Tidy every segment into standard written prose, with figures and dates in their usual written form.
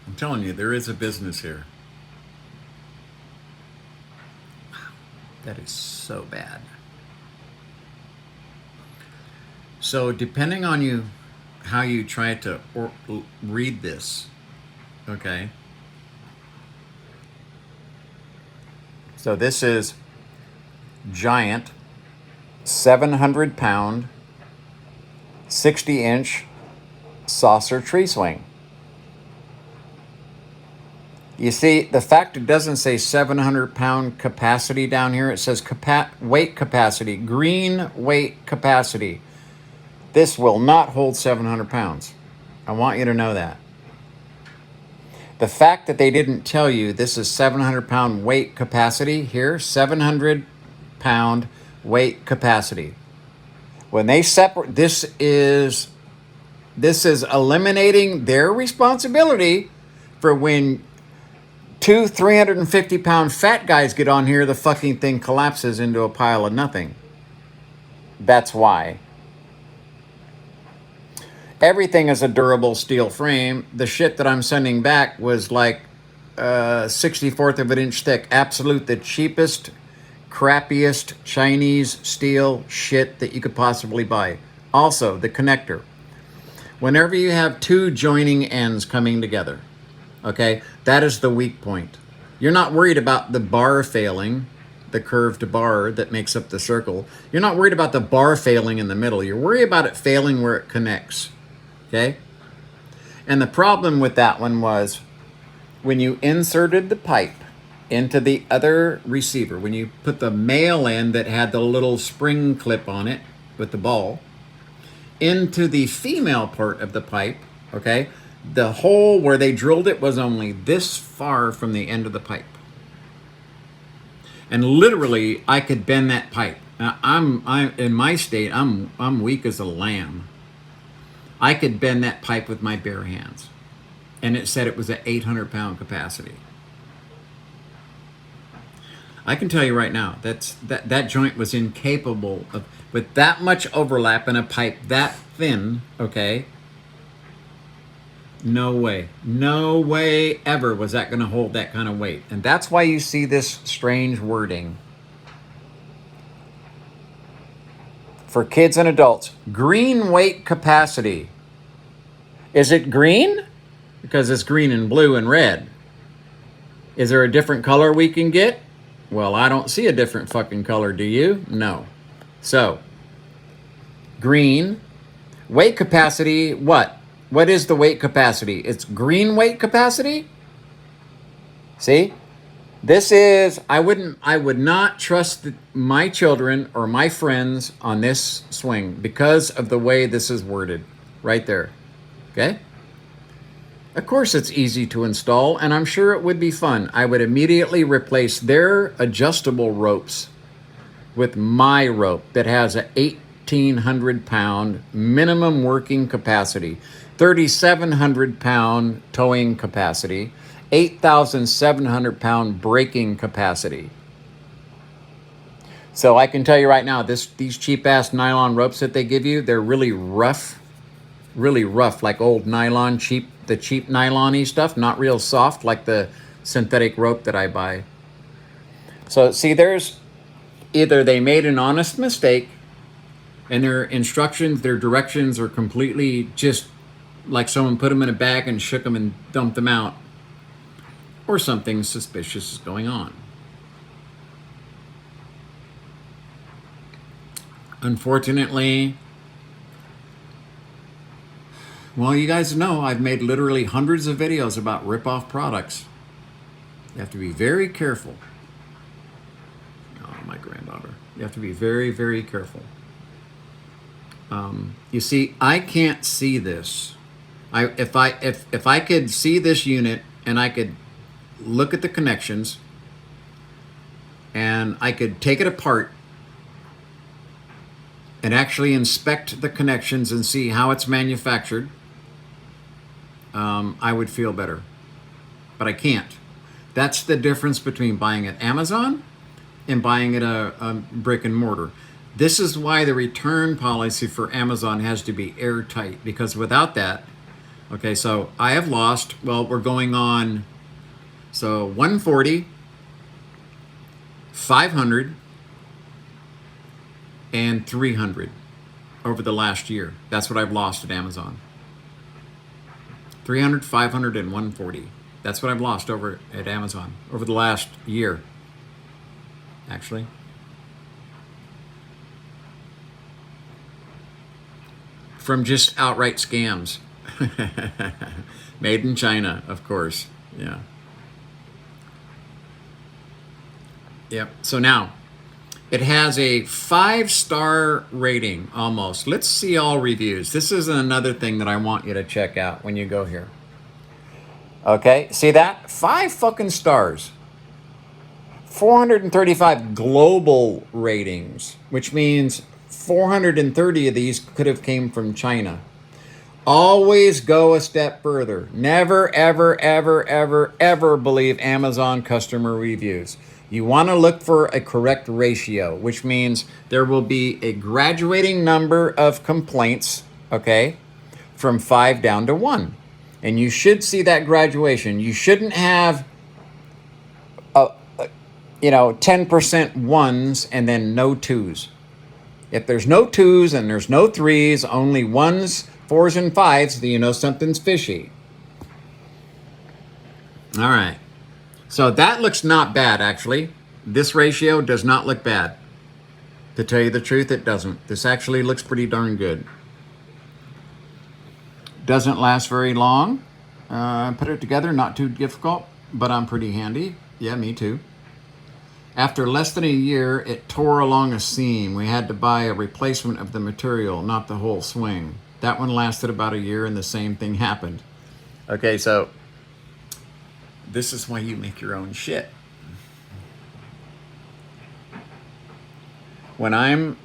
I'm telling you, there is a business here. That is so bad. So depending on you, how you try to read this, okay. So this is giant, 700-pound, 60-inch saucer tree swing. You see, the fact it doesn't say 700-pound capacity down here, it says weight capacity, green weight capacity. This will not hold 700 pounds. I want you to know that. The fact that they didn't tell you this is 700-pound weight capacity here, 700-pound weight capacity. When they separate, this is eliminating their responsibility for when two 350-pound fat guys get on here, the fucking thing collapses into a pile of nothing. That's why. Everything is a durable steel frame. The shit that I'm sending back was like 64th of an inch thick. Absolute, the cheapest, crappiest Chinese steel shit that you could possibly buy. Also, the connector. Whenever you have two joining ends coming together, okay, that is the weak point. You're not worried about the bar failing, the curved bar that makes up the circle. You're not worried about the bar failing in the middle. You're worried about it failing where it connects. Okay? And the problem with that one was when you inserted the pipe into the other receiver, when you put the male end that had the little spring clip on it with the ball into the female part of the pipe, okay, the hole where they drilled it was only this far from the end of the pipe. And literally, I could bend that pipe. Now, I'm in my state, I'm weak as a lamb. I could bend that pipe with my bare hands. And it said it was an 800-pound capacity. I can tell you right now, that joint was incapable of, with that much overlap in a pipe that thin, okay, no way ever was that going to hold that kind of weight. And that's why you see this strange wording. For kids and adults, green weight capacity. Is it green? Because it's green and blue and red. Is there a different color we can get? Well, I don't see a different fucking color, do you? No. So, green, weight capacity, what? What is the weight capacity? It's green weight capacity? See? This is, I would not trust my children or my friends on this swing because of the way this is worded right there. Okay? Of course it's easy to install, and I'm sure it would be fun. I would immediately replace their adjustable ropes with my rope that has a 1,800-pound minimum working capacity, 3,700-pound towing capacity, 8,700-pound braking capacity. So I can tell you right now, these cheap-ass nylon ropes that they give you, they're really rough, like old nylon, the cheap nylon-y stuff, not real soft like the synthetic rope that I buy. So see, there's either they made an honest mistake and their instructions, their directions are completely just like someone put them in a bag and shook them and dumped them out, or something suspicious is going on. Unfortunately, well, you guys know I've made literally hundreds of videos about rip-off products. You have to be very careful. Oh, my granddaughter. You have to be very, very careful. You see, I can't see this. If I could see this unit and I could look at the connections and I could take it apart and actually inspect the connections and see how it's manufactured, I would feel better. But I can't. That's the difference between buying at Amazon and buying at a brick and mortar. This is why the return policy for Amazon has to be airtight, because without that, Okay, so I have lost, well, we're going on, so 140, 500, and 300 over the last year. That's what I've lost at Amazon. 300, 500, and 140. That's what I've lost over at Amazon over the last year, actually. From just outright scams. Made in China, of course. Yeah. Yep. So now it has a 5-star rating almost. Let's see all reviews. This is another thing that I want you to check out when you go here. Okay, see that? 5 fucking stars. 435 global ratings, which means 430 of these could have came from China. Always go a step further. Never, ever, ever, ever, ever believe Amazon customer reviews. You want to look for a correct ratio, which means there will be a graduating number of complaints, okay, from 5 down to 1. And you should see that graduation. You shouldn't have 10% ones and then no twos. If there's no twos and there's no threes, only ones, fours, and fives, then you know something's fishy. All right. So that looks not bad, actually. This ratio does not look bad. To tell you the truth, it doesn't. This actually looks pretty darn good. Doesn't last very long. Put it together, not too difficult, but I'm pretty handy. Yeah, me too. After less than a year, it tore along a seam. We had to buy a replacement of the material, not the whole swing. That one lasted about a year and the same thing happened. Okay, so this is why you make your own shit. When I'm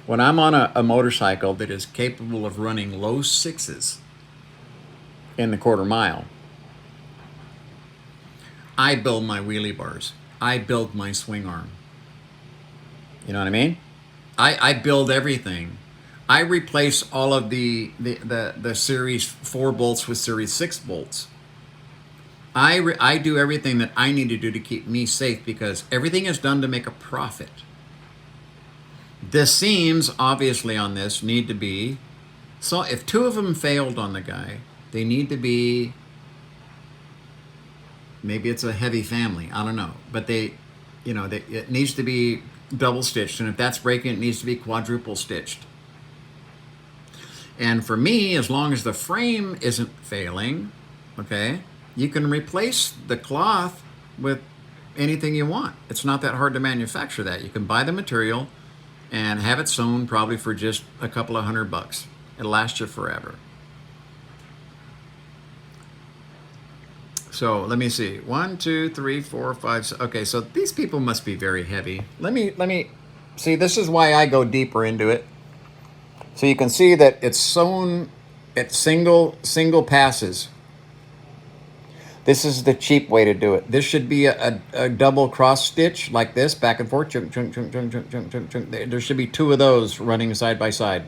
on a motorcycle that is capable of running low 6s in the quarter mile, I build my wheelie bars. I build my swing arm. You know what I mean? I build everything. I replace all of the Series 4 bolts with Series 6 bolts. I do everything that I need to do to keep me safe because everything is done to make a profit. The seams, obviously, on this need to be, so if 2 of them failed on the guy, they need to be, maybe it's a heavy family, I don't know, but it needs to be double stitched, and if that's breaking, it needs to be quadruple stitched. And for me, as long as the frame isn't failing, okay, you can replace the cloth with anything you want. It's not that hard to manufacture that. You can buy the material and have it sewn probably for just a couple of $100. It'll last you forever. So let me see. 1, 2, 3, 4, 5. Okay, so these people must be very heavy. Let me see. This is why I go deeper into it. So you can see that it's sewn at single passes. This is the cheap way to do it. This should be a double cross stitch like this, back and forth. There should be 2 of those running side by side.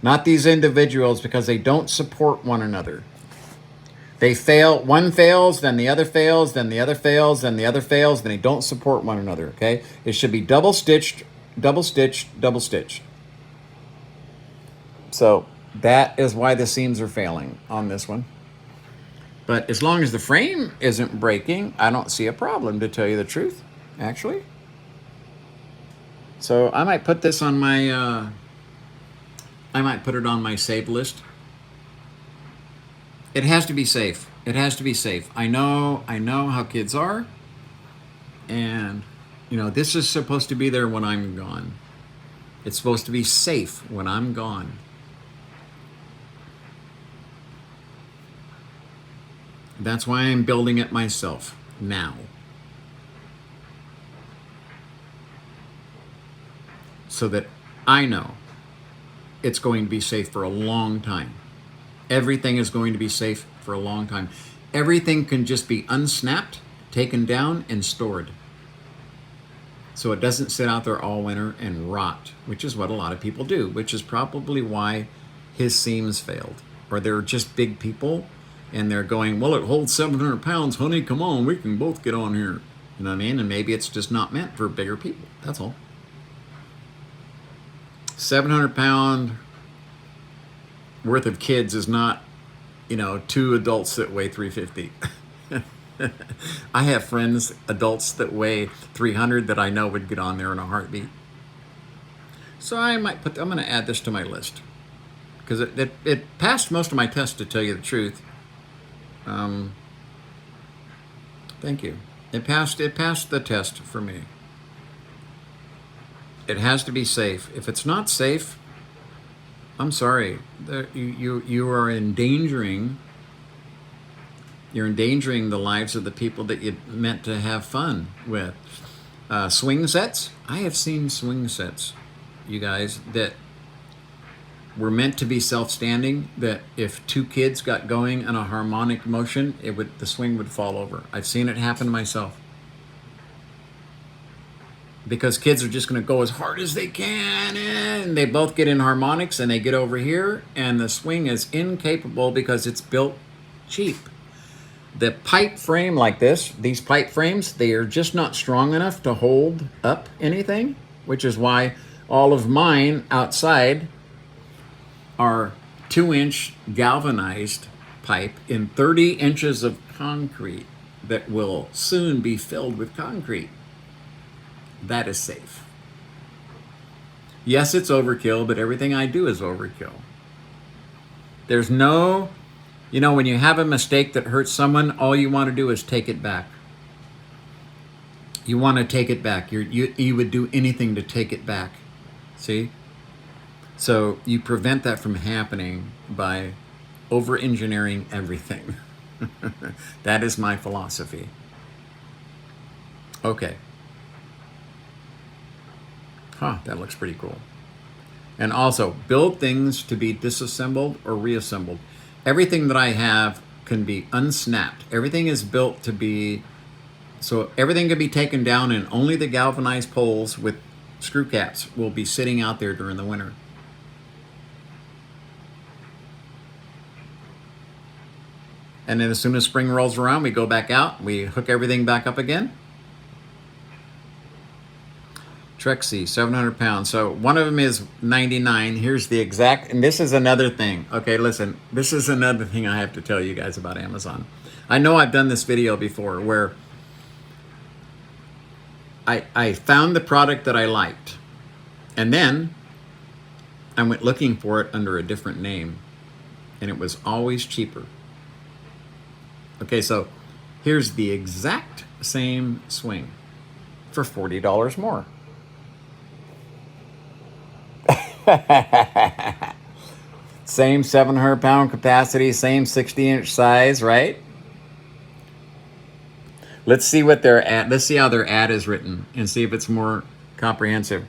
Not these individuals because they don't support one another. They fail, one fails, then the other fails, then the other fails, then the other fails, then they don't support one another, okay? It should be double stitched, double stitched, double stitched. So that is why the seams are failing on this one. But as long as the frame isn't breaking, I don't see a problem, to tell you the truth, actually. So I might put this on my, I might put it on my save list. It has to be safe. It has to be safe. I know how kids are. And, this is supposed to be there when I'm gone. It's supposed to be safe when I'm gone. That's why I'm building it myself now. So that I know it's going to be safe for a long time. Everything is going to be safe for a long time. Everything can just be unsnapped, taken down, and stored. So it doesn't sit out there all winter and rot, which is what a lot of people do, which is probably why his seams failed. or they're just big people and they're going, well, it holds 700 pounds, honey, come on, we can both get on here. You know what I mean? And maybe it's just not meant for bigger people. That's all. 700-pound worth of kids is not, you know, 2 adults that weigh 350. I have friends, adults that weigh 300 that I know would get on there in a heartbeat. So I'm going to add this to my list because it passed most of my tests, to tell you the truth. Thank you. It passed the test for me. It has to be safe. If it's not safe, I'm sorry. You are endangering. You're endangering the lives of the people that you meant to have fun with. Swing sets. I have seen swing sets, you guys, that were meant to be self-standing, that if 2 kids got going in a harmonic motion, the swing would fall over. I've seen it happen to myself. Because kids are just going to go as hard as they can, and they both get in harmonics, and they get over here, and the swing is incapable because it's built cheap. The pipe frame like this, these pipe frames, they are just not strong enough to hold up anything, which is why all of mine outside are 2-inch galvanized pipe in 30 inches of concrete that will soon be filled with concrete. That is safe. Yes, it's overkill, but everything I do is overkill. There's no, you know, when you have a mistake that hurts someone, all you want to do is take it back. You want to take it back. You would do anything to take it back. See? So you prevent that from happening by over-engineering everything. That is my philosophy. Okay. That looks pretty cool. And also, build things to be disassembled or reassembled. Everything that I have can be unsnapped. Everything is built to be, so everything can be taken down, and only the galvanized poles with screw caps will be sitting out there during the winter. And then as soon as spring rolls around, we go back out, we hook everything back up again. Trexie, 700 pounds. So one of them is 99. Here's the exact, and this is another thing. Okay, listen, this is another thing I have to tell you guys about Amazon. I know I've done this video before where I found the product that I liked, and then I went looking for it under a different name, and it was always cheaper. Okay, so here's the exact same swing for $40 more. Same 700-pound capacity, same 60-inch size, right? Let's see what their ad. Let's see how their ad is written and see if it's more comprehensive.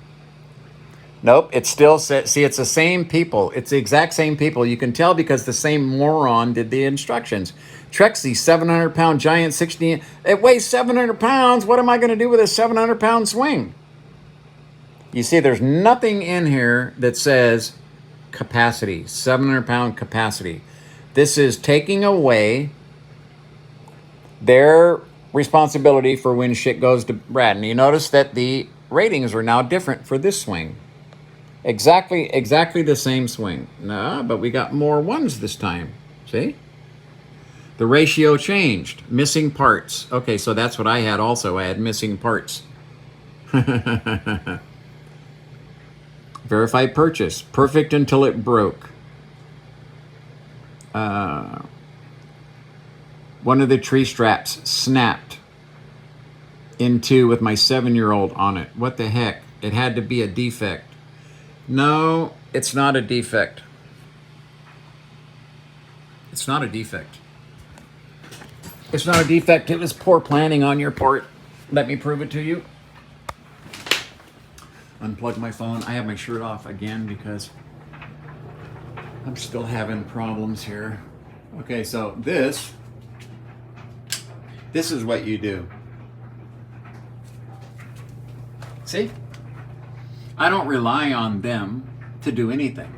Nope, it's still, see, it's the same people. It's the exact same people. You can tell because the same moron did the instructions. Trexie, 700-pound giant, 60. It weighs 700 pounds. What am I going to do with a 700-pound swing? You see, there's nothing in here that says capacity, 700-pound capacity. This is taking away their responsibility for when shit goes to Brad. And you notice that the ratings are now different for this swing. Exactly the same swing. No, but we got more ones this time. See? The ratio changed. Missing parts. Okay, so that's what I had also. I had missing parts. Verified purchase. Perfect until it broke. One of the tree straps snapped in two with my 7-year-old on it. What the heck? It had to be a defect. No, it's not a defect. It's not a defect. It's not a defect. It was poor planning on your part. Let me prove it to you. Unplug my phone. I have my shirt off again because I'm still having problems here. Okay, so this is what you do. See? I don't rely on them to do anything.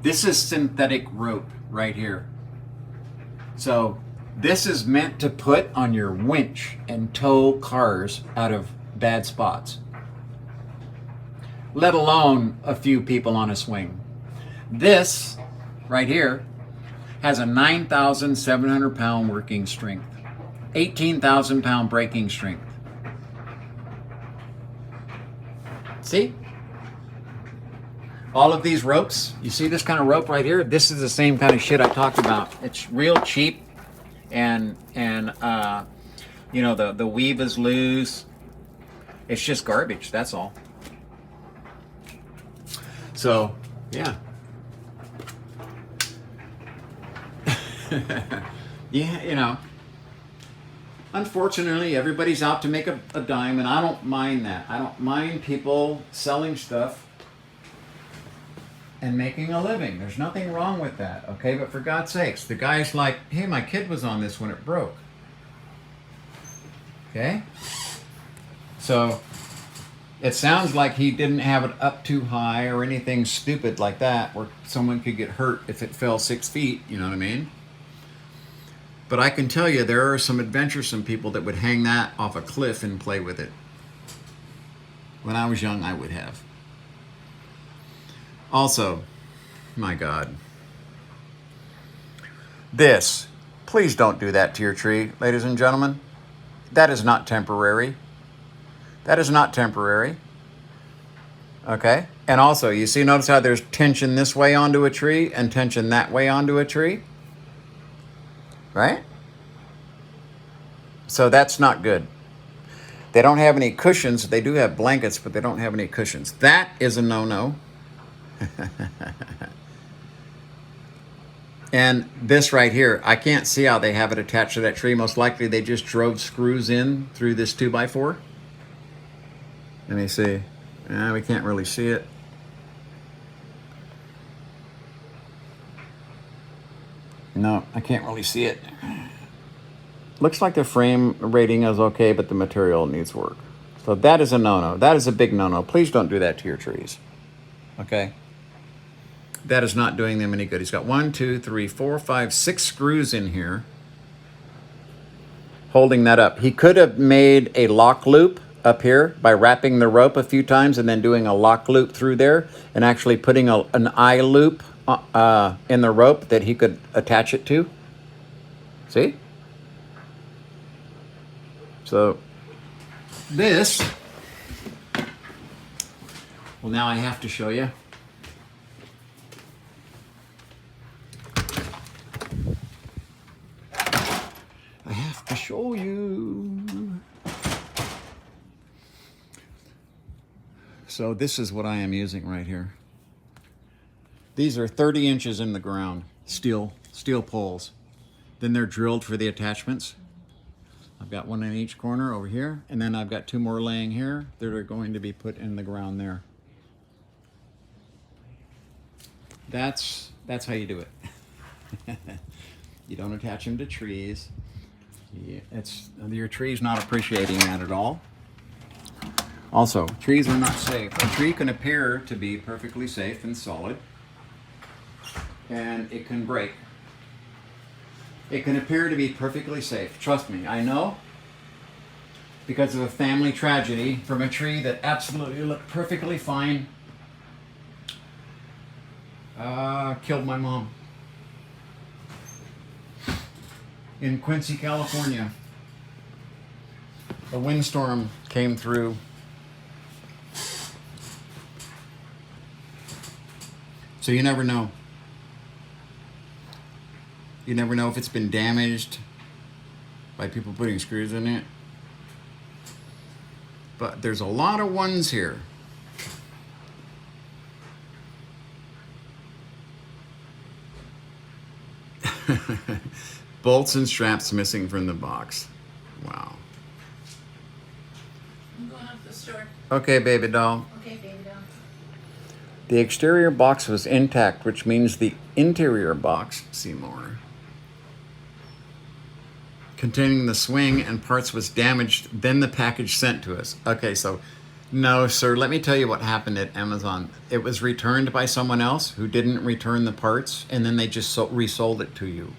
This is synthetic rope right here. So this is meant to put on your winch and tow cars out of bad spots, let alone a few people on a swing. This right here has a 9,700 pound working strength, 18,000 pound braking strength. See? All of these ropes, you see this kind of rope right here? This is the same kind of shit I talked about. It's real cheap, and you know, the weave is loose. It's just garbage, that's all. So, yeah. Yeah, you know. Unfortunately, everybody's out to make a dime, and I don't mind that. I don't mind people selling stuff and making a living. There's nothing wrong with that, okay? But for God's sakes, the guy's like, hey, my kid was on this when it broke. Okay? So, it sounds like he didn't have it up too high or anything stupid like that where someone could get hurt if it fell 6 feet, you know what I mean? But I can tell you there are some adventuresome people that would hang that off a cliff and play with it. When I was young, I would have. Also, my God. This, please don't do that to your tree, ladies and gentlemen. That is not temporary. That is not temporary. Okay? And also, you see, notice how there's tension this way onto a tree and tension that way onto a tree? Right? So that's not good. They don't have any cushions. They do have blankets, but they don't have any cushions. That is a no-no. And this right here, I can't see how they have it attached to that tree. Most likely they just drove screws in through this 2x4. Let me see. We can't really see it. No, I can't really see it. Looks like the frame rating is okay, but the material needs work. So that is a no-no. That is a big no-no. Please don't do that to your trees. Okay? That is not doing them any good. He's got 1, 2, 3, 4, 5, 6 screws in here holding that up. He could have made a lock loop up here by wrapping the rope a few times and then doing a lock loop through there and actually putting an eye loop in the rope that he could attach it to. See? So this, well, now I have to show you. I have to show you. So this is what I am using right here. These are 30 inches in the ground, steel poles. Then they're drilled for the attachments. I've got one in each corner over here, and then I've got 2 more laying here that are going to be put in the ground there. That's how you do it. You don't attach them to trees. Your tree's not appreciating that at all. Also, trees are not safe. A tree can appear to be perfectly safe and solid, and it can break. It can appear to be perfectly safe. Trust me, I know, because of a family tragedy from a tree that absolutely looked perfectly fine. Killed my mom. In Quincy, California. A windstorm came through. So you never know. You never know if it's been damaged by people putting screws in it. But there's a lot of ones here. Bolts and straps missing from the box. Wow. I'm going up to the store. Okay, baby doll. Okay, baby doll. The exterior box was intact, which means the interior box, Seymour, containing the swing and parts was damaged, then the package sent to us. Okay, so No, sir. Let me tell you what happened at Amazon. It was returned by someone else who didn't return the parts, and then they just resold it to you.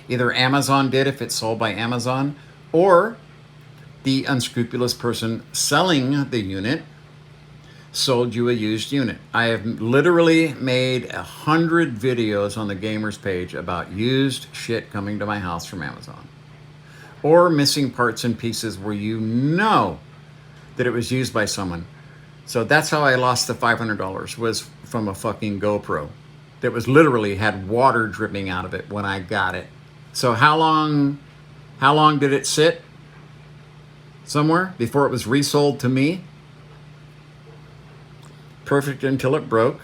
Either Amazon did if it's sold by Amazon, or the unscrupulous person selling the unit sold you a used unit. I have literally made 100 videos on the Gamers page about used shit coming to my house from Amazon, or missing parts and pieces where you know that it was used by someone. So that's how I lost the $500, was from a fucking GoPro that was literally had water dripping out of it when I got it. So how long did it sit somewhere before it was resold to me? Perfect until it broke.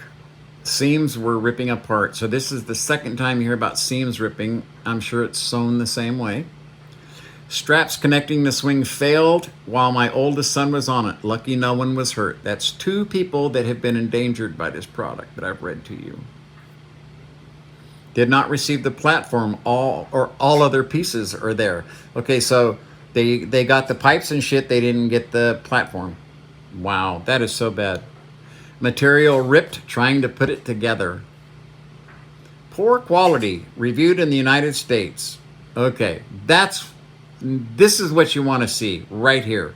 Seams were ripping apart. So this is the second time you hear about seams ripping. I'm sure it's sewn the same way. Straps connecting the swing failed while my oldest son was on it. Lucky no one was hurt. That's 2 people that have been endangered by this product that I've read to you. Did not receive the platform. All other pieces are there. Okay, so they got the pipes and shit. They didn't get the platform. Wow, that is so bad. Material ripped trying to put it together. Poor quality, reviewed in the United States. Okay, this is what you want to see right here.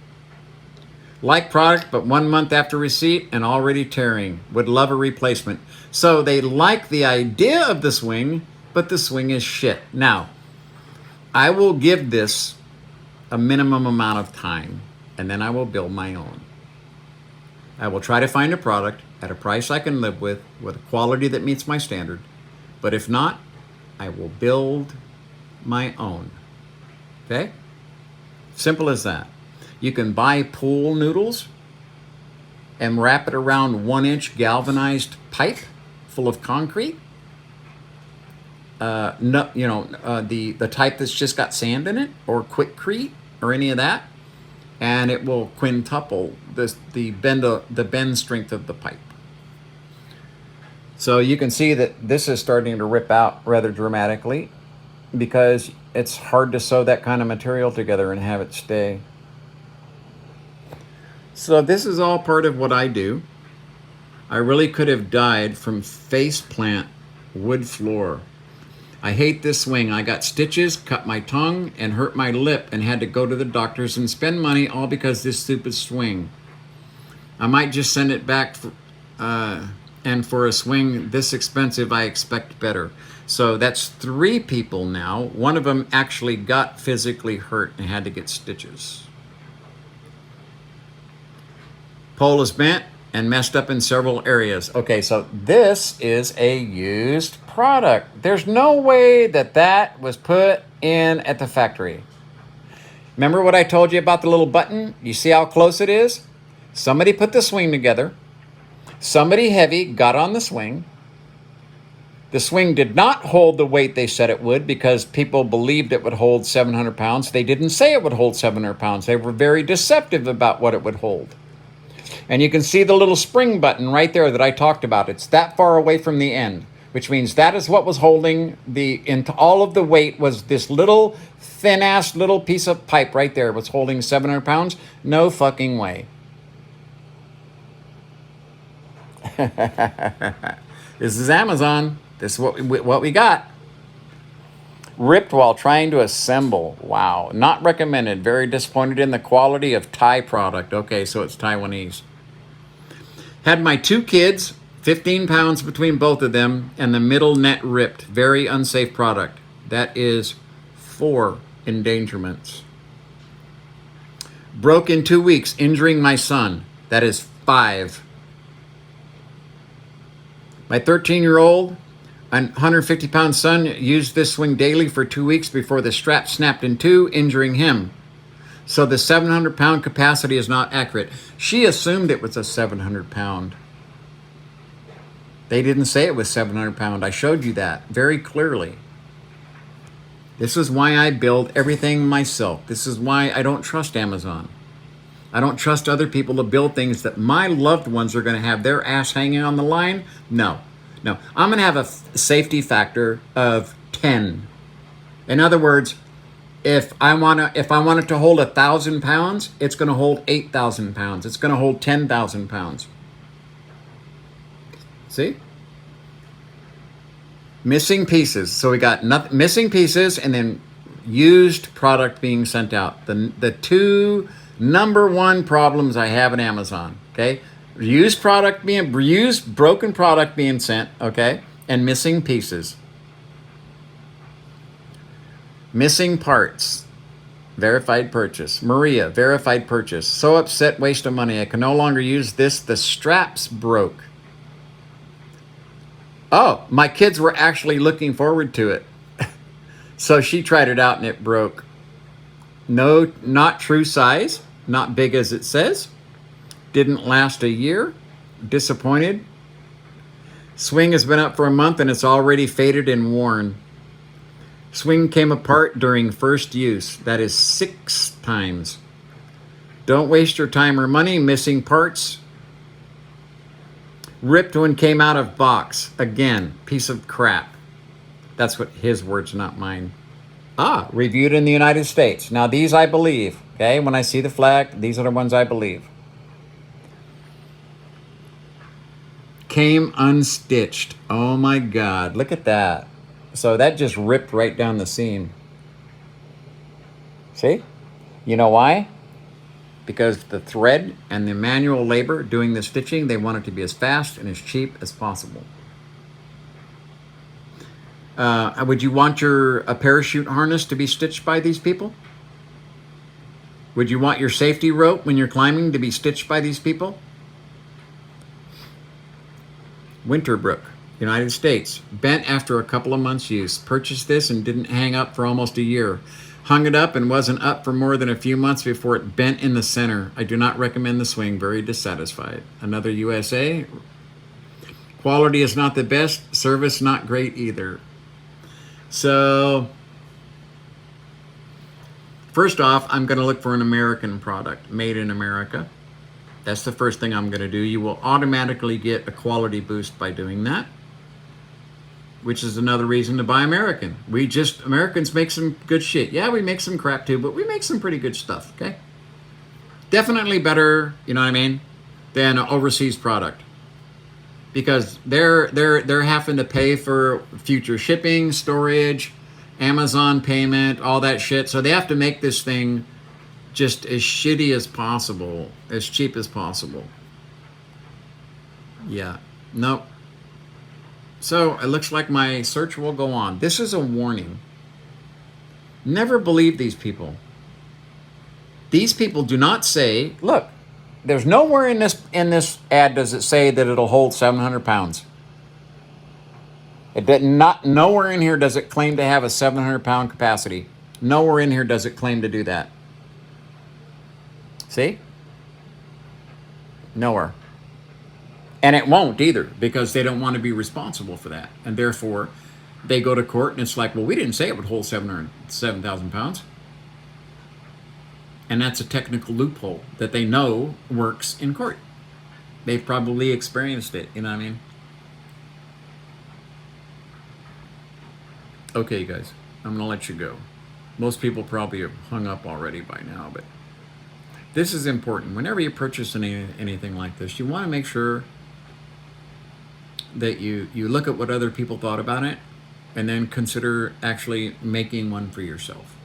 Like product, but 1 month after receipt and already tearing. Would love a replacement. So they like the idea of the swing, but the swing is shit. Now, I will give this a minimum amount of time, and then I will build my own. I will try to find a product at a price I can live with a quality that meets my standard. But if not, I will build my own. Okay? Simple as that. You can buy pool noodles and wrap it around 1-inch galvanized pipe full of concrete. The type that's just got sand in it, or Quikrete, or any of that, and it will quintuple the bend strength of the pipe. So you can see that this is starting to rip out rather dramatically, because it's hard to sew that kind of material together and have it stay. So this is all part of what I do. I really could have died from face plant wood floor. I hate this swing. I got stitches, cut my tongue, and hurt my lip, and had to go to the doctors and spend money, all because this stupid swing. I might just send it back and for a swing this expensive, I expect better. So that's 3 people now. One of them actually got physically hurt and had to get stitches. Pole is bent and messed up in several areas. Okay, so this is a used product. There's no way that was put in at the factory. Remember what I told you about the little button? You see how close it is? Somebody put the swing together. Somebody heavy got on the swing. The swing did not hold the weight they said it would, because people believed it would hold 700 pounds. They didn't say it would hold 700 pounds. They were very deceptive about what it would hold. And you can see the little spring button right there that I talked about. It's that far away from the end, which means that is what was holding into all of the weight, was this little thin-ass little piece of pipe right there was holding 700 pounds. No fucking way. This is Amazon. This is what we got. Ripped while trying to assemble. Wow. Not recommended. Very disappointed in the quality of Thai product. Okay, so it's Taiwanese. Had my 2 kids, 15 pounds between both of them, and the middle net ripped. Very unsafe product. That is 4 endangerments. Broke in 2 weeks, injuring my son. That is 5. My 13-year-old, an 150-pound son used this swing daily for 2 weeks before the strap snapped in 2, injuring him. So the 700-pound capacity is not accurate. She assumed it was a 700-pound. They didn't say it was 700-pound. I showed you that very clearly. This is why I build everything myself. This is why I don't trust Amazon. I don't trust other people to build things that my loved ones are going to have their ass hanging on the line. No. I'm going to have a safety factor of 10. In other words, If I want it to hold 1,000 pounds, it's going to hold 8,000 pounds. It's going to hold 10,000 pounds. See? Missing pieces. So we got missing pieces and then used product being sent out. The two number one problems I have at Amazon. Okay, used broken product being sent. Okay, and missing pieces, missing parts. Verified purchase. Maria, verified purchase. So upset, waste of money. I can no longer use this. The straps broke. Oh, my kids were actually looking forward to it. So she tried it out and it broke. No, not true size, not big as it says. Didn't last a year. Disappointed. Swing has been up for a month and it's already faded and worn. Swing came apart during first use. That is 6 times. Don't waste your time or money missing parts. Ripped when came out of box. Again, piece of crap. That's what his words, not mine. Reviewed in the United States. Now these I believe. Okay, when I see the flag, these are the ones I believe. Came unstitched. Oh my God, look at that. So that just ripped right down the seam. See? You know why? Because the thread and the manual labor doing the stitching, they want it to be as fast and as cheap as possible. Would you want a parachute harness to be stitched by these people? Would you want your safety rope when you're climbing to be stitched by these people? Winterbrook, United States. Bent after a couple of months use. Purchased this and didn't hang up for almost a year. Hung it up and wasn't up for more than a few months before it bent in the center. I do not recommend the swing. Very dissatisfied. Another USA. Quality is not the best. Service not great either. So, first off, I'm going to look for an American product, made in America. That's the first thing I'm going to do. You will automatically get a quality boost by doing that, which is another reason to buy American. Americans make some good shit. Yeah, we make some crap too, but we make some pretty good stuff, okay? Definitely better, you know what I mean, than an overseas product. Because they're having to pay for future shipping, storage, Amazon payment, all that shit. So they have to make this thing just as shitty as possible, as cheap as possible. Yeah, nope. So it looks like my search will go on. This is a warning. Never believe these people. These people do not say, look, there's nowhere in this ad does it say that it'll hold 700 pounds. It did not. Nowhere in here does it claim to have a 700 pound capacity. Nowhere in here does it claim to do that. See? Nowhere. And it won't either, because they don't want to be responsible for that. And therefore, they go to court and it's like, well, we didn't say it would hold 7,000 pounds. And that's a technical loophole that they know works in court. They've probably experienced it, you know what I mean? Okay, guys, I'm going to let you go. Most people probably have hung up already by now, but this is important. Whenever you purchase anything like this, you want to make sure that you look at what other people thought about it and then consider actually making one for yourself.